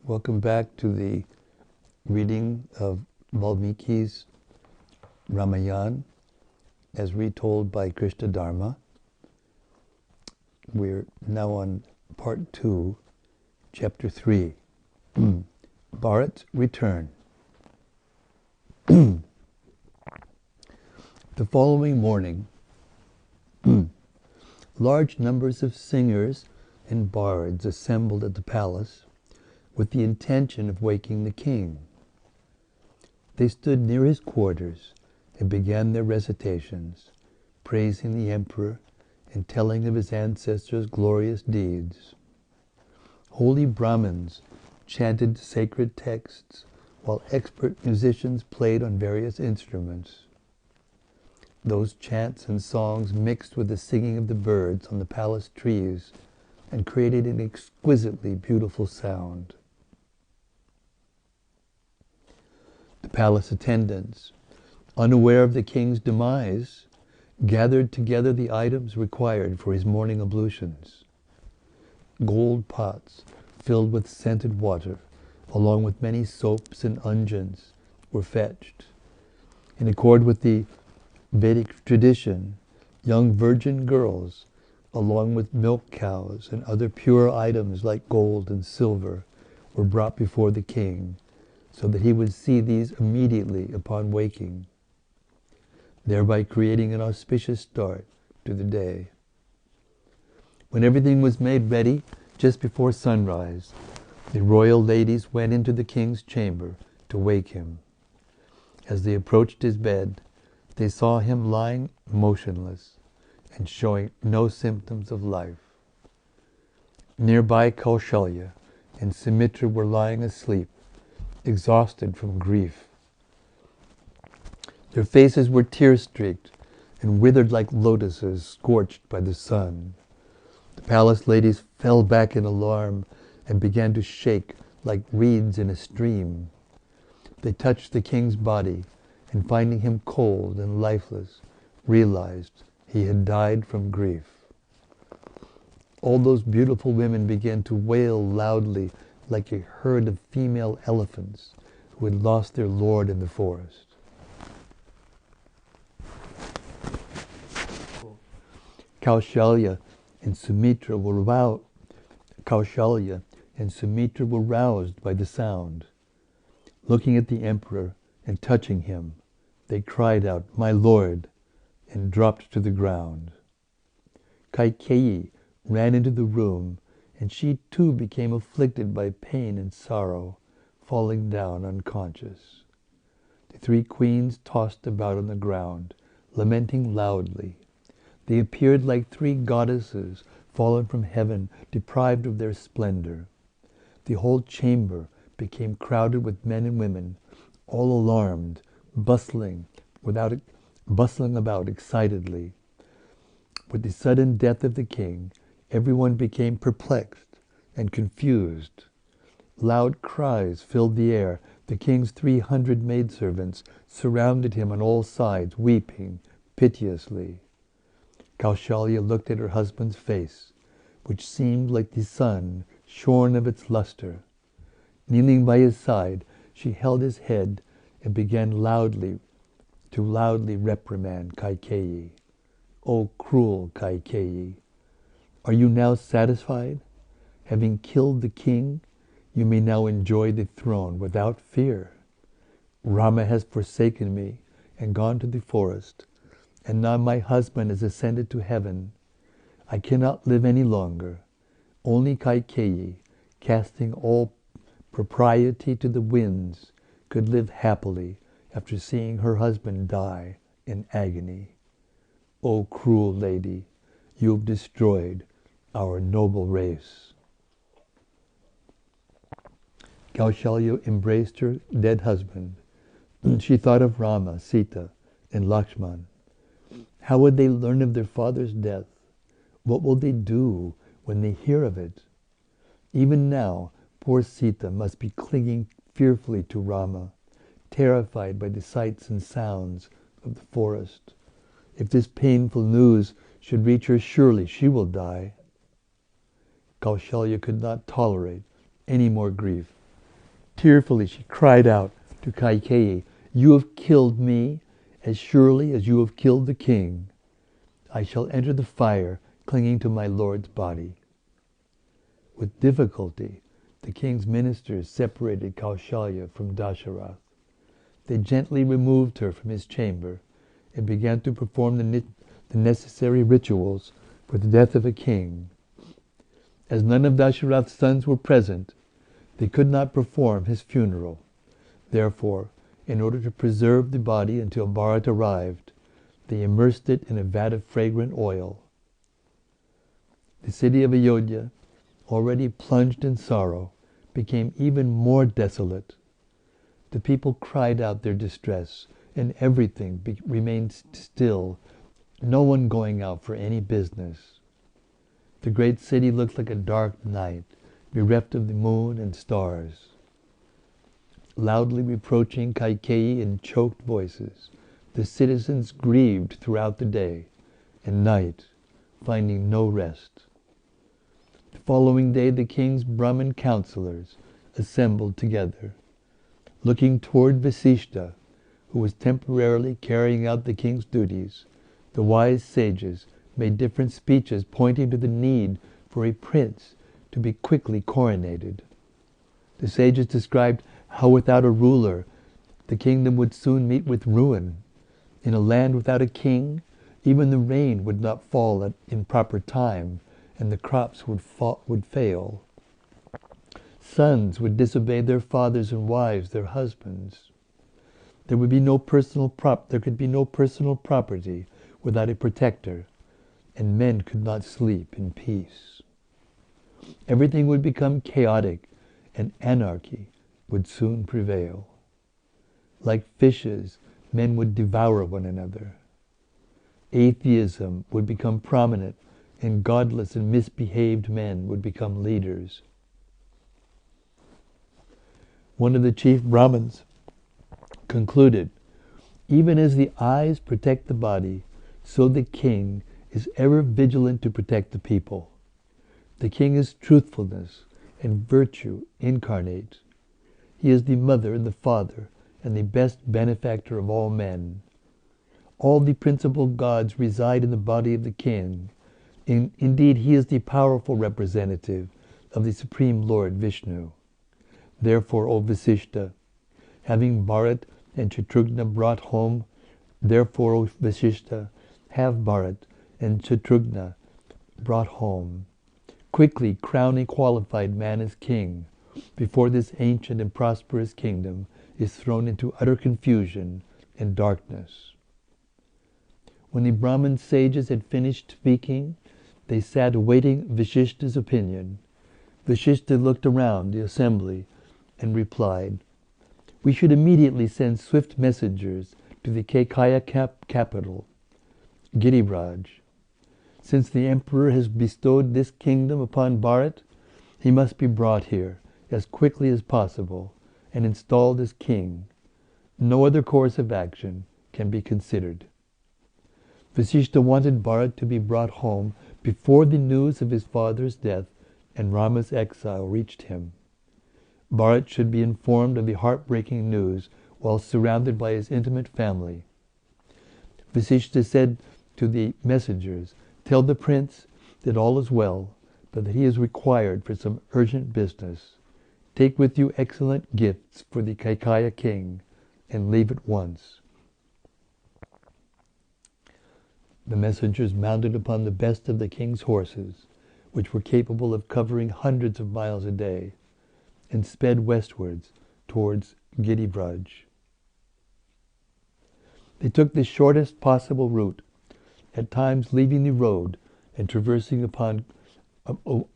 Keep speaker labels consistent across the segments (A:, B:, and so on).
A: Welcome back to the reading of Valmiki's Ramayana as retold by Krishna Dharma. We're now on part 2, chapter 3, Bharat's return. The following morning, large numbers of singers and bards assembled at the palace with the intention of waking the king. They stood near his quarters and began their recitations, praising the emperor and telling of his ancestors' glorious deeds. Holy Brahmins chanted sacred texts, while expert musicians played on various instruments. Those chants and songs mixed with the singing of the birds on the palace trees and created an exquisitely beautiful sound. The palace attendants, unaware of the king's demise, gathered together the items required for his morning ablutions. Gold pots filled with scented water, along with many soaps and unguents, were fetched. In accord with the Vedic tradition, young virgin girls, along with milk cows and other pure items like gold and silver, were brought before the king, so that he would see these immediately upon waking, thereby creating an auspicious start to the day. When everything was made ready, just before sunrise, the royal ladies went into the king's chamber to wake him. As they approached his bed, they saw him lying motionless and showing no symptoms of life. Nearby, Kaushalya and Sumitra were lying asleep, exhausted from grief. Their faces were tear-streaked and withered like lotuses scorched by the sun. The palace ladies fell back in alarm and began to shake like reeds in a stream. They touched the king's body and, finding him cold and lifeless, realized he had died from grief. All those beautiful women began to wail loudly like a herd of female elephants who had lost their lord in the forest. Kaushalya and Sumitra were roused by the sound. Looking at the emperor and touching him, they cried out, "My lord," and dropped to the ground. Kaikeyi ran into the room, and she too became afflicted by pain and sorrow, falling down unconscious. The three queens tossed about on the ground, lamenting loudly. They appeared like three goddesses fallen from heaven, deprived of their splendor. The whole chamber became crowded with men and women, all alarmed, bustling about excitedly. With the sudden death of the king, everyone became perplexed and confused. Loud cries filled the air. The king's 300 maidservants surrounded him on all sides, weeping piteously. Kaushalya looked at her husband's face, which seemed like the sun shorn of its luster. Kneeling by his side, she held his head and began loudly reprimand Kaikeyi. "O cruel Kaikeyi, are you now satisfied? Having killed the king, you may now enjoy the throne without fear. Rama has forsaken me and gone to the forest, and now my husband has ascended to heaven. I cannot live any longer. Only Kaikeyi, casting all propriety to the winds, could live happily after seeing her husband die in agony. O cruel lady, you have destroyed our noble race." Kaushalya embraced her dead husband. She thought of Rama, Sita, and Lakshman. How would they learn of their father's death? What will they do when they hear of it? Even now, poor Sita must be clinging fearfully to Rama, terrified by the sights and sounds of the forest. If this painful news should reach her, surely she will die. Kaushalya could not tolerate any more grief Tearfully she cried out to Kaikeyi, "You have killed me as surely as you have killed the king. I shall enter the fire clinging to my lord's body." With difficulty, the king's ministers separated Kaushalya from Dasarath. They gently removed her from his chamber and began to perform the necessary rituals for the death of a king. As none of Dasarath's sons were present, they could not perform his funeral. Therefore, in order to preserve the body until Bharata arrived, they immersed it in a vat of fragrant oil. The city of Ayodhya, already plunged in sorrow, became even more desolate. The people cried out their distress, and everything remained still, no one going out for any business. The great city looked like a dark night, bereft of the moon and stars. Loudly reproaching Kaikeyi in choked voices, the citizens grieved throughout the day and night, finding no rest. The following day the king's Brahmin counselors assembled together. Looking toward Vasishta, who was temporarily carrying out the king's duties, the wise sages made different speeches pointing to the need for a prince to be quickly coronated. The sages described how without a ruler, the kingdom would soon meet with ruin. In a land without a king, even the rain would not fall in proper time, and the crops would fail. Sons would disobey their fathers and wives their husbands. There could be no personal property without a protector, and men could not sleep in peace. Everything would become chaotic, and anarchy would soon prevail. Like fishes, men would devour one another. Atheism would become prominent, and godless and misbehaved men would become leaders. One of the chief Brahmins concluded, "Even as the eyes protect the body, so the king is ever vigilant to protect the people. The king is truthfulness and virtue incarnate. He is the mother and the father and the best benefactor of all men. All the principal gods reside in the body of the king. Indeed, he is the powerful representative of the Supreme Lord Vishnu. Therefore, O Vasishta, having Bharat and Shatrughna brought home, therefore, O Vasishta, have Bharat and Shatrughna brought home. Quickly crown a qualified man as king, before this ancient and prosperous kingdom is thrown into utter confusion and darkness." When the Brahmin sages had finished speaking, they sat awaiting Vasishta's opinion. Vasishta looked around the assembly and replied, "We should immediately send swift messengers to the Kaikaya capital, Giriraj. Since the emperor has bestowed this kingdom upon Bharat, he must be brought here as quickly as possible and installed as king. No other course of action can be considered." Vasishta wanted Bharat to be brought home before the news of his father's death and Rama's exile reached him. Bharat should be informed of the heartbreaking news while surrounded by his intimate family. Vasishta said to the messengers, "Tell the prince that all is well, but that he is required for some urgent business. Take with you excellent gifts for the Kaikaya king and leave at once." The messengers mounted upon the best of the king's horses, which were capable of covering hundreds of miles a day, and sped westwards towards Giriraj. They took the shortest possible route, at times leaving the road and traversing upon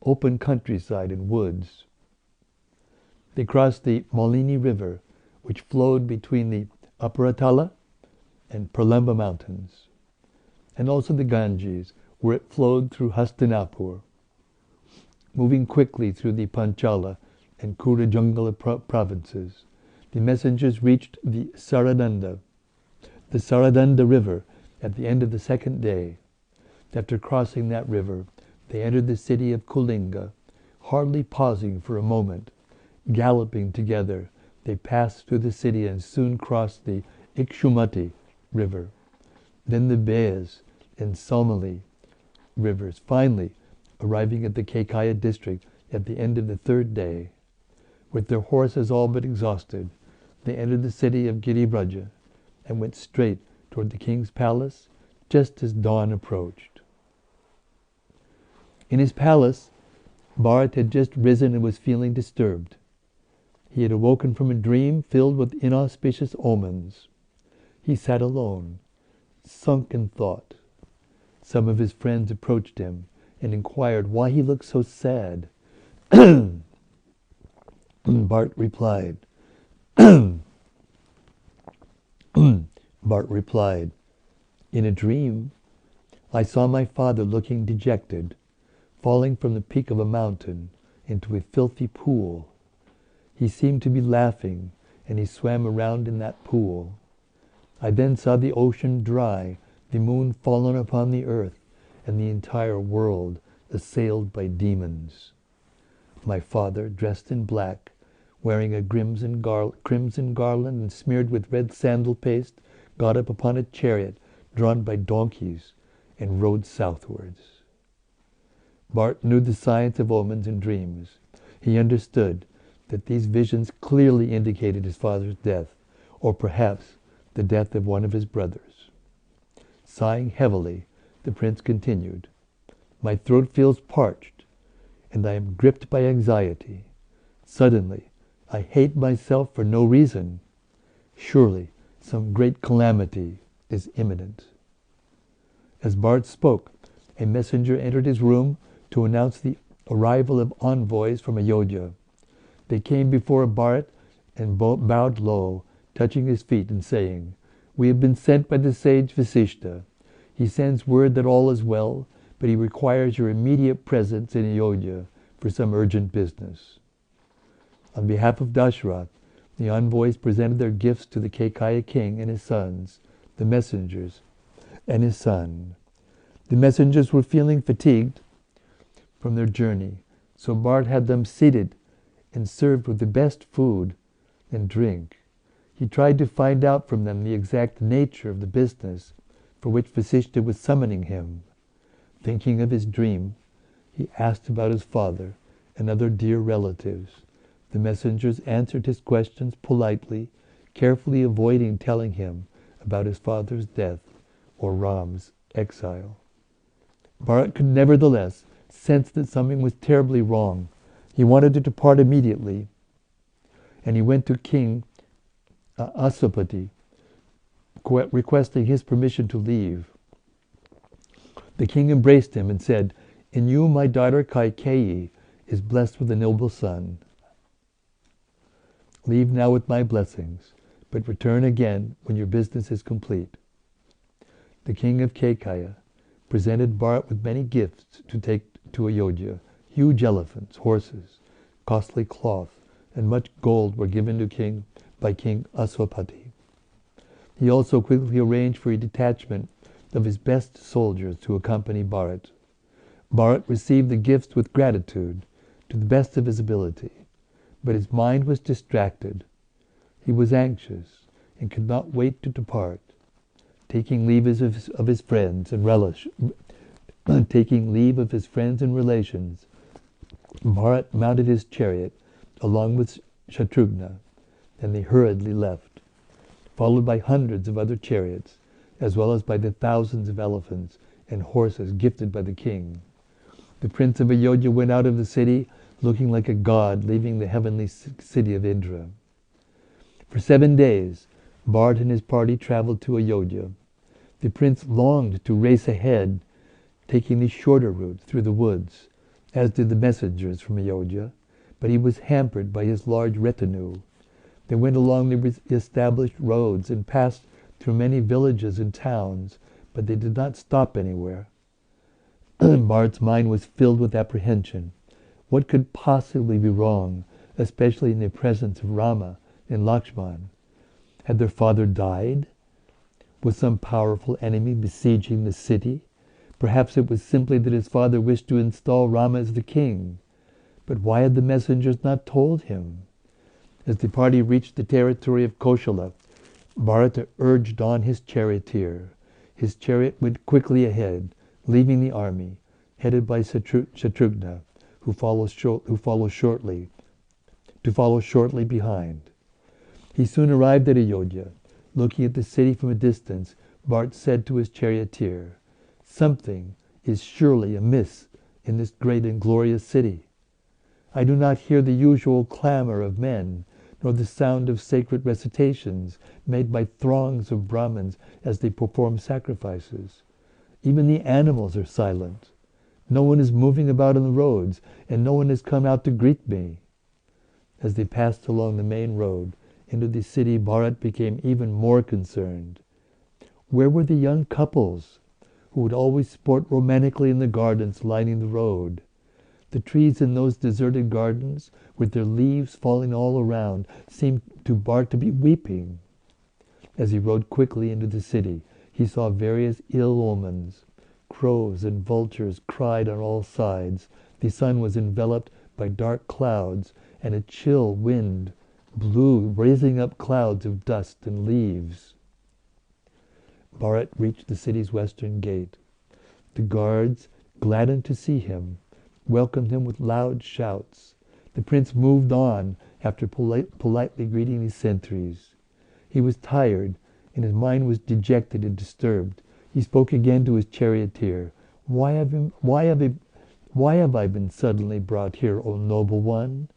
A: open countryside and woods. They crossed the Malini River, which flowed between the Aparatala and Pralemba mountains, and also the Ganges, where it flowed through Hastinapur. Moving quickly through the Panchala and Kurajangala provinces, the messengers reached the Saradanda River at the end of the second day. After crossing that river, they entered the city of Kulinga, hardly pausing for a moment, galloping together They passed through the city and soon crossed the Ikshumati river, then the Beas and Salmali rivers, finally arriving at the Kekaya district at the end of the third day. With their horses all but exhausted, they entered the city of Girivraja and went straight toward the king's palace just as dawn approached. In his palace, Bharat had just risen and was feeling disturbed. He had awoken from a dream filled with inauspicious omens. He sat alone, sunk in thought. Some of his friends approached him and inquired why he looked so sad. Bharat replied, "In a dream, I saw my father looking dejected, falling from the peak of a mountain into a filthy pool. He seemed to be laughing, and he swam around in that pool. I then saw the ocean dry, the moon fallen upon the earth, and the entire world assailed by demons. My father, dressed in black, wearing a crimson garland and smeared with red sandal paste, got up upon a chariot drawn by donkeys and rode southwards." Bharat knew the science of omens and dreams. He understood that these visions clearly indicated his father's death, or perhaps the death of one of his brothers. Sighing heavily, the prince continued, "My throat feels parched, and I am gripped by anxiety. Suddenly, I hate myself for no reason. Surely some great calamity is imminent." As Bharat spoke, a messenger entered his room to announce the arrival of envoys from Ayodhya. They came before Bharat and bowed low, touching his feet and saying, "We have been sent by the sage Vasishtha. He sends word that all is well, but he requires your immediate presence in Ayodhya for some urgent business." On behalf of Dashrath, the envoys presented their gifts to the Kekaya king and his sons, the messengers, and his son. The messengers were feeling fatigued from their journey, so Bharat had them seated and served with the best food and drink. He tried to find out from them the exact nature of the business for which Vasishtha was summoning him. Thinking of his dream, he asked about his father and other dear relatives. The messengers answered his questions politely, carefully avoiding telling him about his father's death or Ram's exile. Bharat could nevertheless sense that something was terribly wrong. He wanted to depart immediately, and he went to King Aswapati, requesting his permission to leave. The king embraced him and said, "In you my daughter Kaikeyi is blessed with a noble son. Leave now with my blessings, but return again when your business is complete." The king of Kekaya presented Bharat with many gifts to take to Ayodhya. Huge elephants, horses, costly cloth, and much gold were given to by King Aswapati. He also quickly arranged for a detachment of his best soldiers to accompany Bharat. Bharat received the gifts with gratitude, to the best of his ability, but his mind was distracted. He was anxious and could not wait to depart. Taking leave of his friends and relations, Bharat mounted his chariot along with Shatrughna, and they hurriedly left, followed by hundreds of other chariots, as well as by the thousands of elephants and horses gifted by the king. The prince of Ayodhya went out of the city looking like a god leaving the heavenly city of Indra. For 7 days, Bharat and his party traveled to Ayodhya. The prince longed to race ahead, taking the shorter route through the woods, as did the messengers from Ayodhya, but he was hampered by his large retinue. They went along the established roads and passed through many villages and towns, but they did not stop anywhere. Bharat's mind was filled with apprehension. What could possibly be wrong, especially in the presence of Rama and Lakshman? Had their father died? Was some powerful enemy besieging the city? Perhaps it was simply that his father wished to install Rama as the king. But why had the messengers not told him? As the party reached the territory of Koshala, Bharata urged on his charioteer. His chariot went quickly ahead, leaving the army, headed by Shatrughna, who follows shortly behind. He soon arrived at Ayodhya. Looking at the city from a distance, Bharat said to his charioteer, "Something is surely amiss in this great and glorious city. I do not hear the usual clamor of men, nor the sound of sacred recitations made by throngs of Brahmins as they perform sacrifices. Even the animals are silent. No one is moving about on the roads, and no one has come out to greet me." As they passed along the main road into the city, Bharat became even more concerned. Where were the young couples who would always sport romantically in the gardens lining the road? The trees in those deserted gardens, with their leaves falling all around, seemed to Bharat to be weeping. As he rode quickly into the city, he saw various ill omens. Crows and vultures cried on all sides. The sun was enveloped by dark clouds, and a chill wind blew, raising up clouds of dust and leaves. Bharat reached the city's western gate. The guards, gladdened to see him, welcomed him with loud shouts. The prince moved on after politely greeting the sentries. He was tired, and his mind was dejected and disturbed. He spoke again to his charioteer. Why have I been suddenly brought here, O noble one?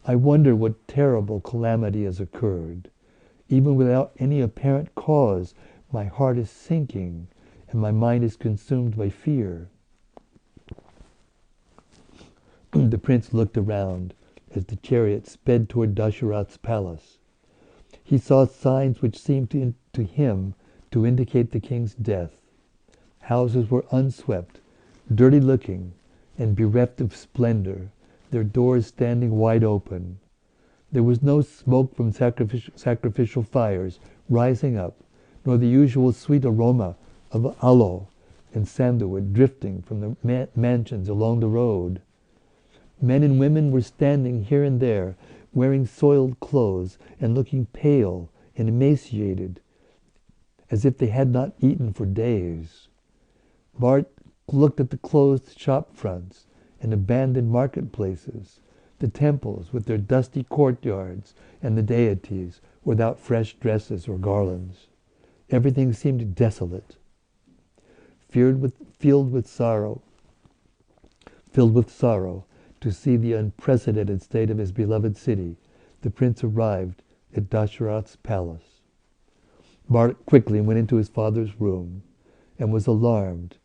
A: I wonder what terrible calamity has occurred. Even without any apparent cause, my heart is sinking, and my mind is consumed by fear." The prince looked around as the chariot sped toward Dasharatha's palace. He saw signs which seemed to him to indicate the king's death. Houses were unswept, dirty-looking, and bereft of splendor, their doors standing wide open. There was no smoke from sacrificial fires rising up, nor the usual sweet aroma of aloe and sandalwood drifting from the mansions along the road. Men and women were standing here and there, wearing soiled clothes and looking pale and emaciated, as if they had not eaten for days. Bharat looked at the closed shop fronts and abandoned marketplaces, the temples with their dusty courtyards, and the deities without fresh dresses or garlands. Everything seemed desolate. Filled with sorrow to see the unprecedented state of his beloved city, the prince arrived at Dasharatha's palace. Bharat quickly went into his father's room and was alarmed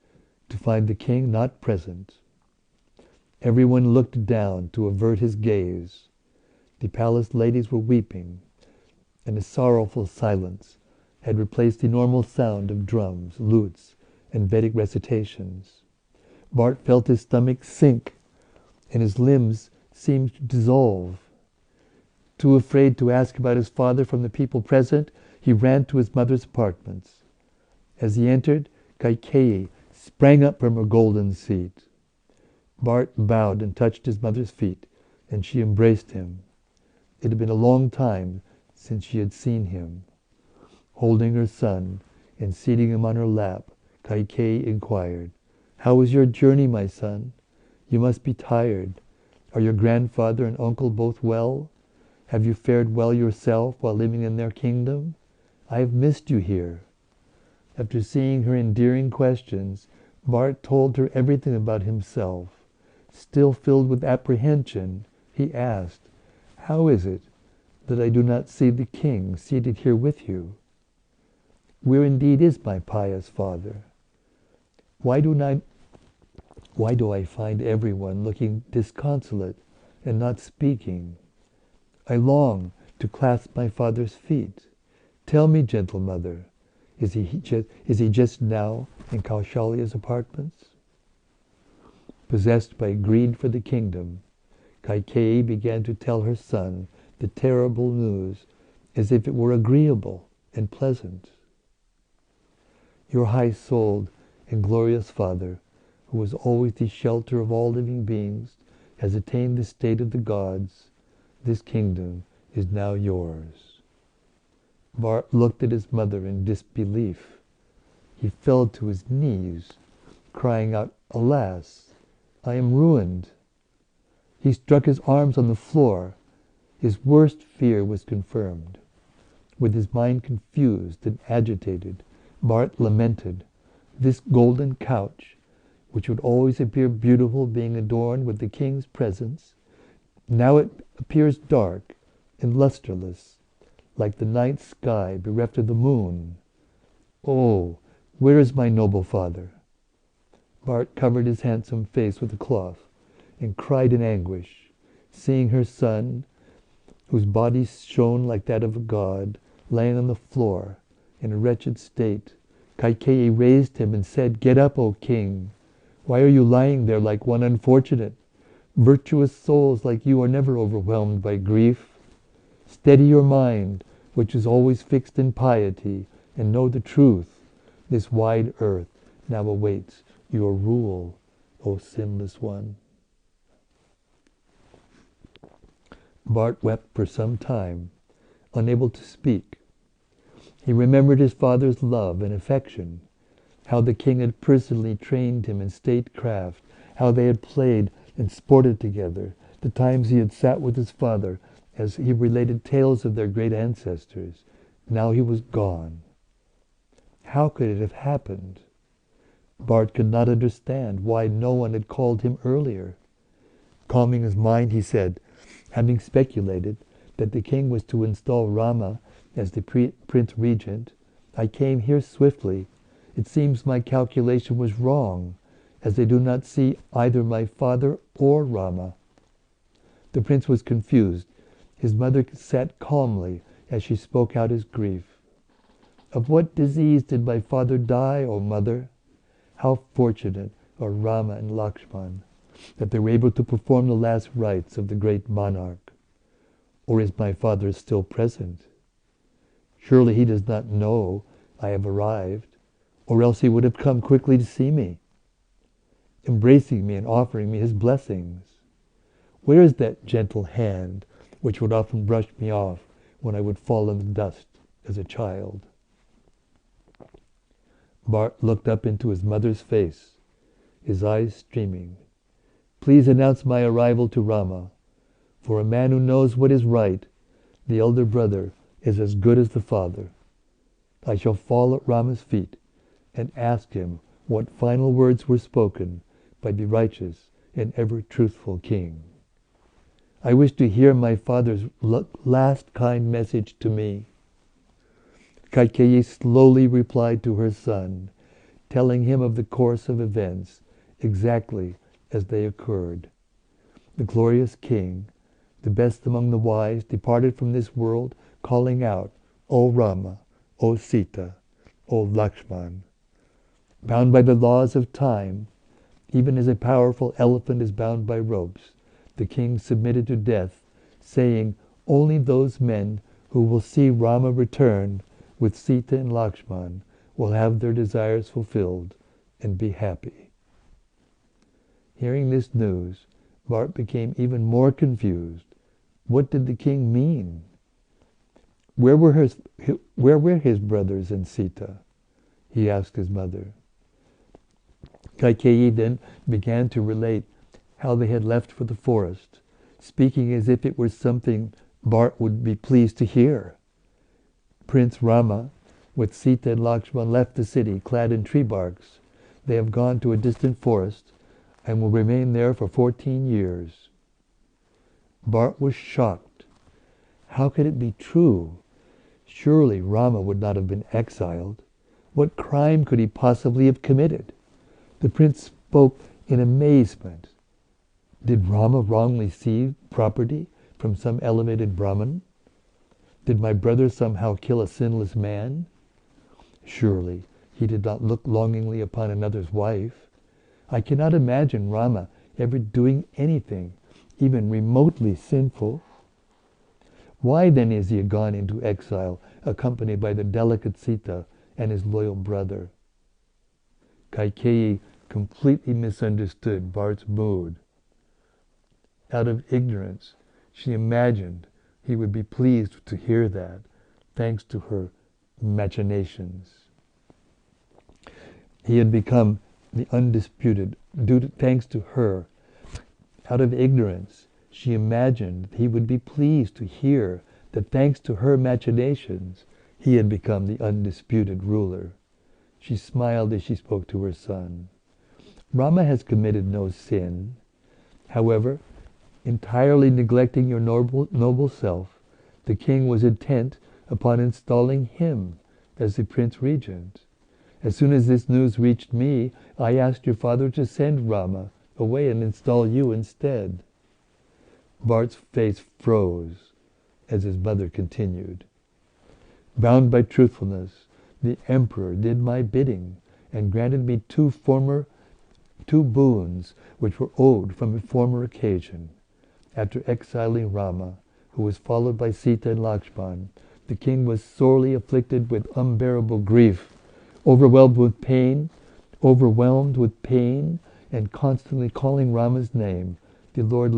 A: to find the king not present. Everyone looked down to avert his gaze. The palace ladies were weeping, and a sorrowful silence had replaced the normal sound of drums, lutes, and Vedic recitations. Bharat felt his stomach sink, and his limbs seemed to dissolve. Too afraid to ask about his father from the people present, he ran to his mother's apartments. As he entered, Kaikeyi sprang up from her golden seat. Bharat bowed and touched his mother's feet, and she embraced him. It had been a long time since she had seen him. Holding her son and seating him on her lap, Kaikeyi inquired, "How was your journey, my son? You must be tired. Are your grandfather and uncle both well? Have you fared well yourself while living in their kingdom? I have missed you here." After seeing her endearing questions, Bharat told her everything about himself. Still filled with apprehension, he asked, "How is it that I do not see the king seated here with you? Where indeed is my pious father? Why do I find everyone looking disconsolate and not speaking? I long to clasp my father's feet. Tell me, gentle mother, is he just now in Kaushalya's apartments?" Possessed by greed for the kingdom, Kaikeyi began to tell her son the terrible news as if it were agreeable and pleasant. "Your high-souled and glorious father, who was always the shelter of all living beings, has attained the state of the gods. This kingdom is now yours." Bharat looked at his mother in disbelief. He fell to his knees, crying out, "Alas, I am ruined." He struck his arms on the floor. His worst fear was confirmed. With his mind confused and agitated, Bharat lamented, "This golden couch, which would always appear beautiful being adorned with the king's presence, now it appears dark and lusterless, like the night sky bereft of the moon. Oh, where is my noble father?" Bharat covered his handsome face with a cloth and cried in anguish, seeing her son, whose body shone like that of a god, lying on the floor in a wretched state. Kaikeyi raised him and said, "Get up, O king! Why are you lying there like one unfortunate? Virtuous souls like you are never overwhelmed by grief. Steady your mind, which is always fixed in piety, and know the truth. This wide earth now awaits your rule, O sinless one." Bharat wept for some time, unable to speak. He remembered his father's love and affection, how the king had personally trained him in statecraft, how they had played and sported together, the times he had sat with his father as he related tales of their great ancestors. Now he was gone. How could it have happened? Bharat could not understand why no one had called him earlier. Calming his mind, he said, having speculated that the king was to install Rama as the prince regent, "I came here swiftly. It seems my calculation was wrong, as they do not see either my father or Rama." The prince was confused. His mother sat calmly as she spoke out his grief. "Of what disease did my father die, O mother? How fortunate are Rama and Lakshman that they were able to perform the last rites of the great monarch. Or is my father still present? Surely he does not know I have arrived, or else he would have come quickly to see me, embracing me and offering me his blessings. Where is that gentle hand which would often brush me off when I would fall in the dust as a child?" Bharat looked up into his mother's face, his eyes streaming. "Please announce my arrival to Rama. For a man who knows what is right, the elder brother is as good as the father. I shall fall at Rama's feet and ask him what final words were spoken by the righteous and ever-truthful king. I wish to hear my father's last kind message to me." Kaikeyi slowly replied to her son, telling him of the course of events exactly as they occurred. The glorious king, the best among the wise, departed from this world, calling out, "O Rama, O Sita, O Lakshman." Bound by the laws of time, even as a powerful elephant is bound by ropes, the king submitted to death, saying, "Only those men who will see Rama return with Sita and Lakshman will have their desires fulfilled and be happy." Hearing this news, Bharat became even more confused. What did the king mean? Where were his brothers and Sita? He asked his mother. Kaikeyi then began to relate how they had left for the forest, speaking as if it were something Bharat would be pleased to hear. Prince Rama, with Sita and Lakshman, left the city clad in tree barks. They have gone to a distant forest and will remain there for 14 years. Bharat was shocked. How could it be true? Surely Rama would not have been exiled. What crime could he possibly have committed? The prince spoke in amazement. Did Rama wrongly seize property from some elevated Brahmin? Did my brother somehow kill a sinless man? Surely he did not look longingly upon another's wife. I cannot imagine Rama ever doing anything, even remotely sinful. Why then is he gone into exile, accompanied by the delicate Sita and his loyal brother? Kaikeyi completely misunderstood Bharat's mood. Out of ignorance, she imagined he would be pleased to hear that, thanks to her machinations. He had become the undisputed, thanks to her. Out of ignorance, she imagined he would be pleased to hear that thanks to her machinations, he had become the undisputed ruler. She smiled as she spoke to her son. Rama has committed no sin. However, entirely neglecting your noble self, the king was intent upon installing him as the prince regent. As soon as this news reached me, I asked your father to send Rama away and install you instead. Bhart's face froze as his mother continued. Bound by truthfulness, the emperor did my bidding and granted me two boons which were owed from a former occasion. After exiling Rama, who was followed by Sita and Lakshman, the king was sorely afflicted with unbearable grief, overwhelmed with pain, and constantly calling Rama's name. The Lord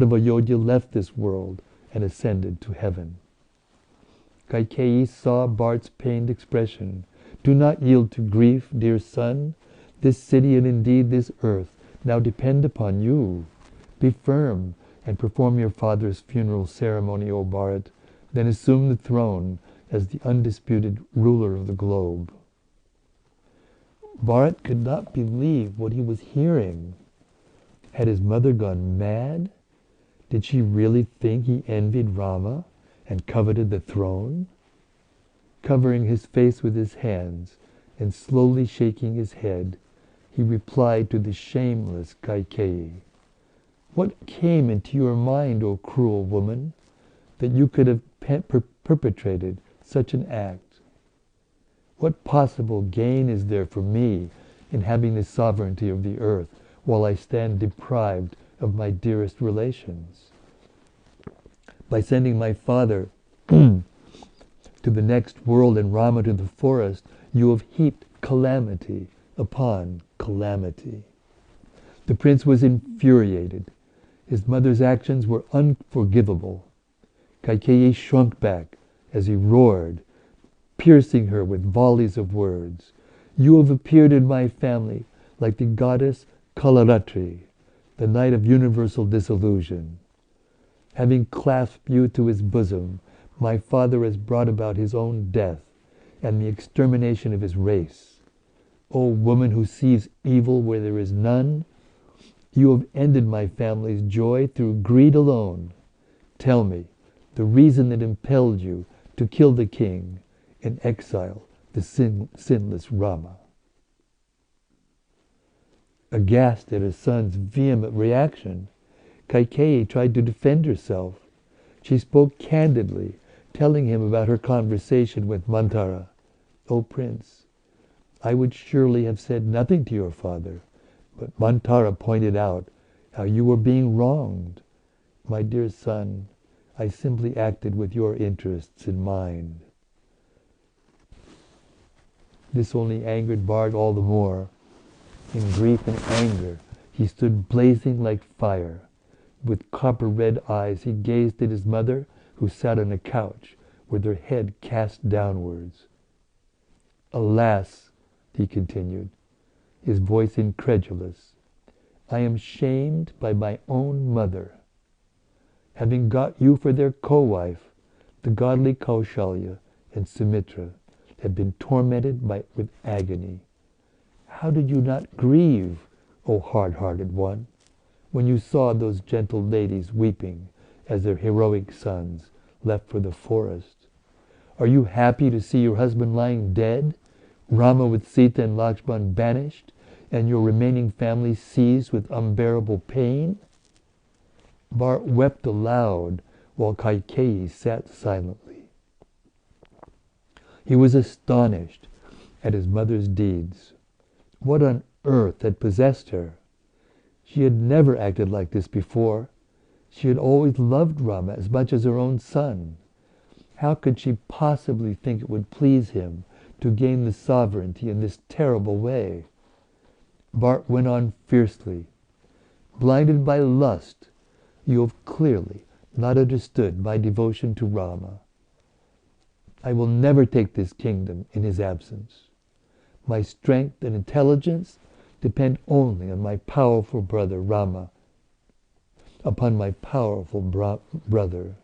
A: of Ayodhya left this world and ascended to heaven. Kaikeyi saw Bhart's pained expression. Do not yield to grief, dear son. This city and indeed this earth now depend upon you. Be firm and perform your father's funeral ceremony, O Bharat, then assume the throne as the undisputed ruler of the globe. Bharat could not believe what he was hearing. Had his mother gone mad? Did she really think he envied Rama and coveted the throne? Covering his face with his hands and slowly shaking his head, he replied to the shameless Kaikeyi, "What came into your mind, O cruel woman, that you could have perpetrated such an act? What possible gain is there for me in having the sovereignty of the earth while I stand deprived of my dearest relations? By sending my father to the next world and Rama to the forest, you have heaped calamity upon calamity." The prince was infuriated. His mother's actions were unforgivable. Kaikeyi shrunk back as he roared, piercing her with volleys of words. "You have appeared in my family like the goddess Kalaratri, the night of universal disillusion. Having clasped you to his bosom, my father has brought about his own death and the extermination of his race. O woman who sees evil where there is none, you have ended my family's joy through greed alone. Tell me the reason that impelled you to kill the king and exile the sinless Rama." Aghast at his son's vehement reaction, Kaikeyi tried to defend herself. She spoke candidly, telling him about her conversation with Manthara. "O prince, I would surely have said nothing to your father, but Manthara pointed out how you were being wronged. My dear son, I simply acted with your interests in mind." This only angered Bharat all the more. In grief and anger, he stood blazing like fire. With copper-red eyes, he gazed at his mother, who sat on a couch with her head cast downwards. "Alas," he continued, his voice incredulous, "I am shamed by my own mother. Having got you for their co-wife, the godly Kaushalya and Sumitra had been tormented with agony. How did you not grieve, O hard-hearted one, when you saw those gentle ladies weeping as their heroic sons left for the forest? Are you happy to see your husband lying dead, Rama with Sita and Lakshman banished, and your remaining family seized with unbearable pain?" Bharat wept aloud while Kaikeyi sat silently. He was astonished at his mother's deeds. What on earth had possessed her? She had never acted like this before. She had always loved Rama as much as her own son. How could she possibly think it would please him to gain the sovereignty in this terrible way? Bharat went on fiercely. "Blinded by lust, you have clearly not understood my devotion to Rama. I will never take this kingdom in his absence. My strength and intelligence depend only on my powerful brother Rama, upon my powerful brother.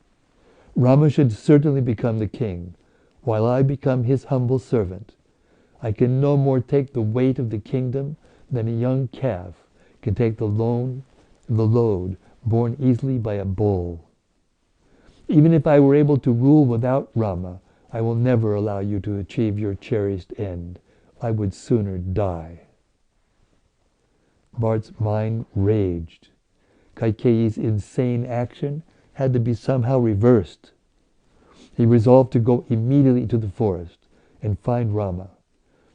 A: Rama should certainly become the king, while I become his humble servant. I can no more take the weight of the kingdom than a young calf can take the load borne easily by a bull. Even if I were able to rule without Rama, I will never allow you to achieve your cherished end. I would sooner die. Bhart's mind raged. Kaikeyi's insane action had to be somehow reversed. He resolved to go immediately to the forest and find Rama.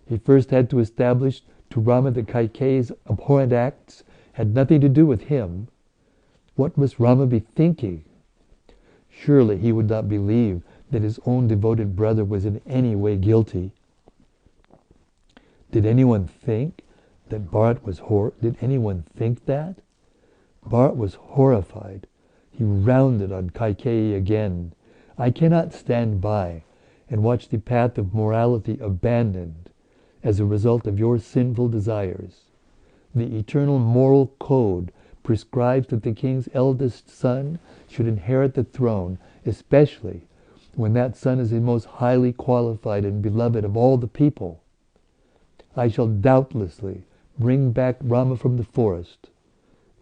A: He first had to establish to Rama that Kaikeyi's abhorrent acts had nothing to do with him. What must Rama be thinking? Surely he would not believe that his own devoted brother was in any way guilty. Did anyone think that Did anyone think that? Bharat was horrified. He rounded on Kaikeyi again. I cannot stand by and watch the path of morality abandoned as a result of your sinful desires. The eternal moral code prescribes that the king's eldest son should inherit the throne, especially when that son is the most highly qualified and beloved of all the people. I shall doubtlessly bring back Rama from the forest.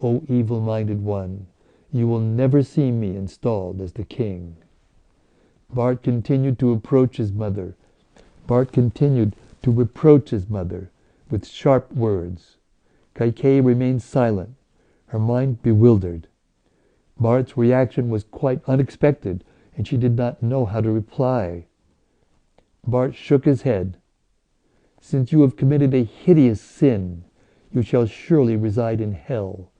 A: O evil-minded one, you will never see me installed as the king. Bharat continued to reproach his mother with sharp words. Kaikeyi remained silent, her mind bewildered. Bharat's reaction was quite unexpected, and she did not know how to reply. Bharat shook his head. Since you have committed a hideous sin, you shall surely reside in hell.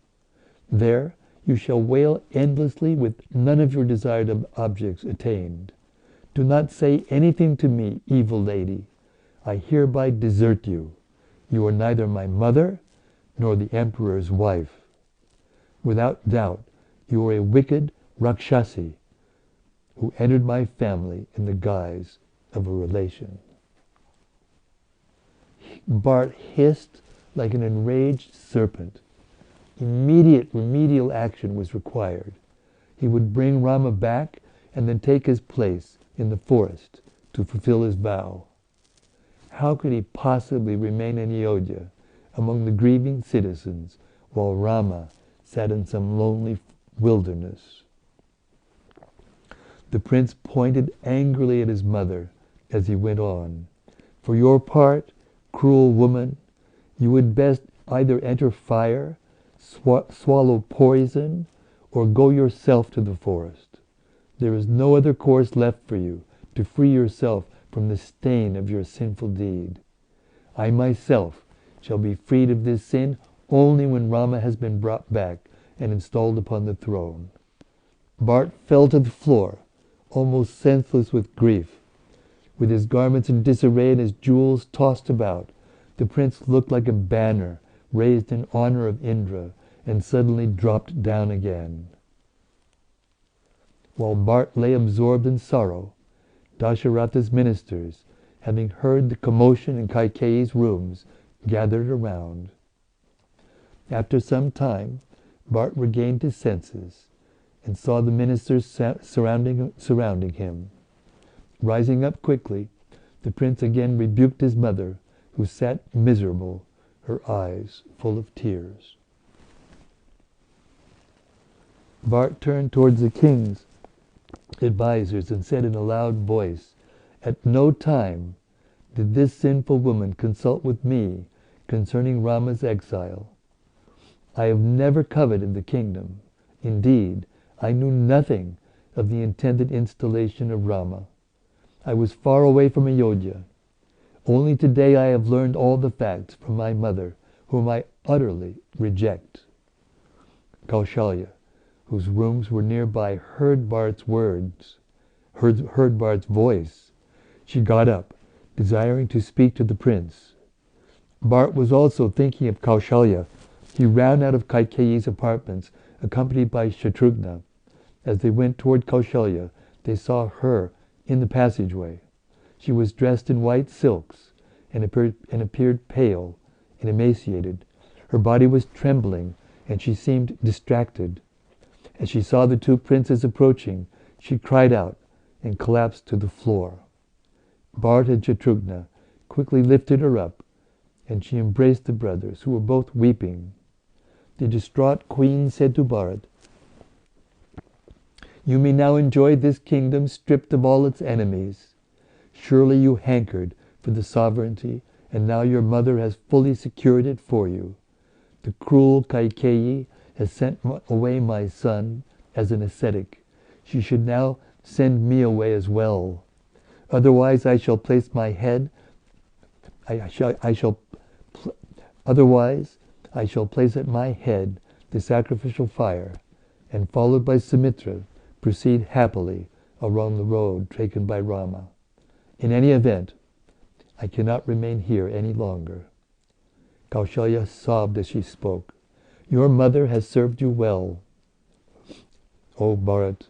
A: There you shall wail endlessly with none of your desired objects attained. Do not say anything to me, evil lady. I hereby desert you. You are neither my mother nor the emperor's wife. Without doubt, you are a wicked Rakshasi who entered my family in the guise of a relation. Bharat hissed like an enraged serpent. Immediate remedial action was required. He would bring Rama back and then take his place in the forest to fulfill his vow. How could he possibly remain in Ayodhya among the grieving citizens while Rama sat in some lonely wilderness? The prince pointed angrily at his mother as he went on. For your part, cruel woman, you would best either enter fire, swallow poison, or go yourself to the forest. There is no other course left for you to free yourself from the stain of your sinful deed. I myself shall be freed of this sin only when Rama has been brought back and installed upon the throne. Bharat fell to the floor, almost senseless with grief. With his garments in disarray and his jewels tossed about, the prince looked like a banner raised in honor of Indra and suddenly dropped down again. While Bharat lay absorbed in sorrow, Dasharatha's ministers, having heard the commotion in Kaikeyi's rooms, gathered around. After some time, Bharat regained his senses and saw the ministers surrounding him. Rising up quickly, the prince again rebuked his mother, who sat miserable, her eyes full of tears. Bharat turned towards the king's advisors and said in a loud voice, At no time did this sinful woman consult with me concerning Rama's exile. I have never coveted the kingdom. Indeed, I knew nothing of the intended installation of Rama. I was far away from Ayodhya. Only today I have learned all the facts from my mother, whom I utterly reject. Kaushalya, whose rooms were nearby, heard Bharat's voice. She got up, desiring to speak to the prince. Bharat was also thinking of Kaushalya. He ran out of Kaikeyi's apartments, accompanied by Shatrughna. As they went toward Kaushalya, they saw her in the passageway. She was dressed in white silks and appeared pale and emaciated. Her body was trembling, and she seemed distracted. As she saw the two princes approaching, she cried out and collapsed to the floor. Bharat and Shatrughna quickly lifted her up, and she embraced the brothers, who were both weeping. The distraught queen said to Bharat, "You may now enjoy this kingdom stripped of all its enemies. Surely you hankered for the sovereignty, and now your mother has fully secured it for you. The cruel Kaikeyi has sent away my son as an ascetic. She should now send me away as well. Otherwise I shall place my head Otherwise I shall place at my head the sacrificial fire, and followed by Sumitra, proceed happily along the road taken by Rama. In any event, I cannot remain here any longer." Kaushalya sobbed as she spoke. "Your mother has served you well. O Bharat,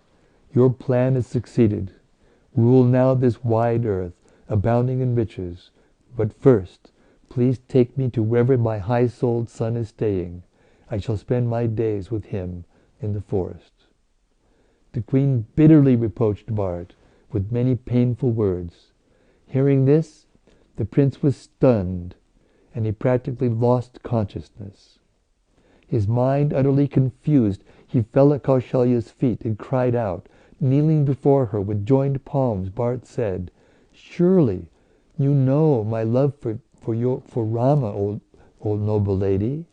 A: your plan has succeeded. Rule now this wide earth, abounding in riches. But first, please take me to wherever my high-souled son is staying. I shall spend my days with him in the forest." The queen bitterly reproached Bharat with many painful words. Hearing this, the prince was stunned, and he practically lost consciousness. His mind utterly confused, he fell at Kaushalya's feet and cried out. Kneeling before her with joined palms, Bharat said, "Surely you know my love for Rama, O noble lady.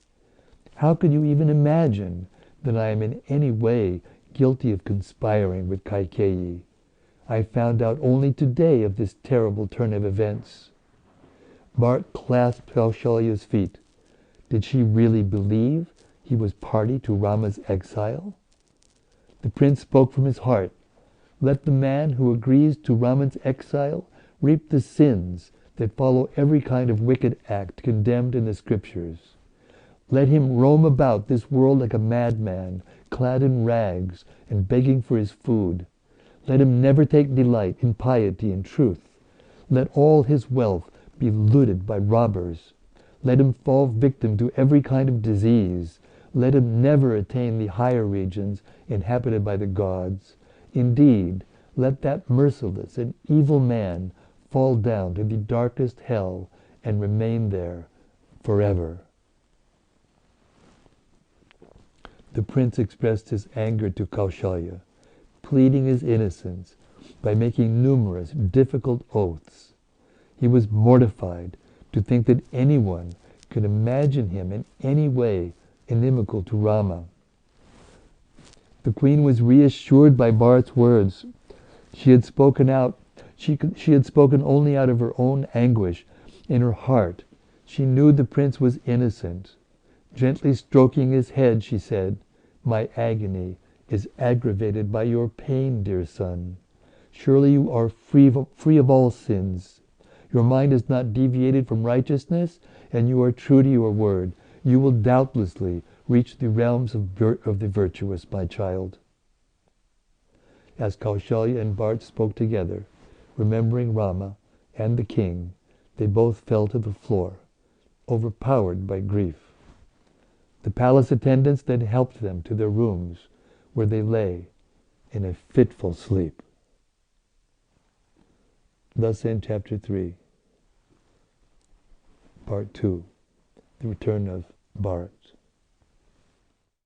A: How can you even imagine that I am in any way guilty of conspiring with Kaikeyi? I found out only today of this terrible turn of events." Bharat clasped Kaushalya's feet. Did she really believe he was party to Rama's exile? The prince spoke from his heart. Let the man who agrees to Rama's exile reap the sins that follow every kind of wicked act condemned in the scriptures. Let him roam about this world like a madman, clad in rags and begging for his food. Let him never take delight in piety and truth. Let all his wealth be looted by robbers. Let him fall victim to every kind of disease. Let him never attain the higher regions inhabited by the gods. Indeed, let that merciless and evil man fall down to the darkest hell and remain there forever. The prince expressed his anger to Kaushalya, pleading his innocence by making numerous difficult oaths. He was mortified to think that anyone could imagine him in any way inimical to Rama. The queen was reassured by Bharat's words. She had spoken only out of her own anguish. In her heart, she knew the prince was innocent. Gently stroking his head, she said, "My agony is aggravated by your pain, dear son. Surely you are free of all sins. Your mind is not deviated from righteousness, and you are true to your word. You will doubtlessly reach the realms of the virtuous, my child." As Kaushalya and Bharat spoke together, remembering Rama and the king, they both fell to the floor, overpowered by grief. The palace attendants then helped them to their rooms, where they lay in a fitful sleep. Thus ends chapter 3, part 2, the return of Bharat.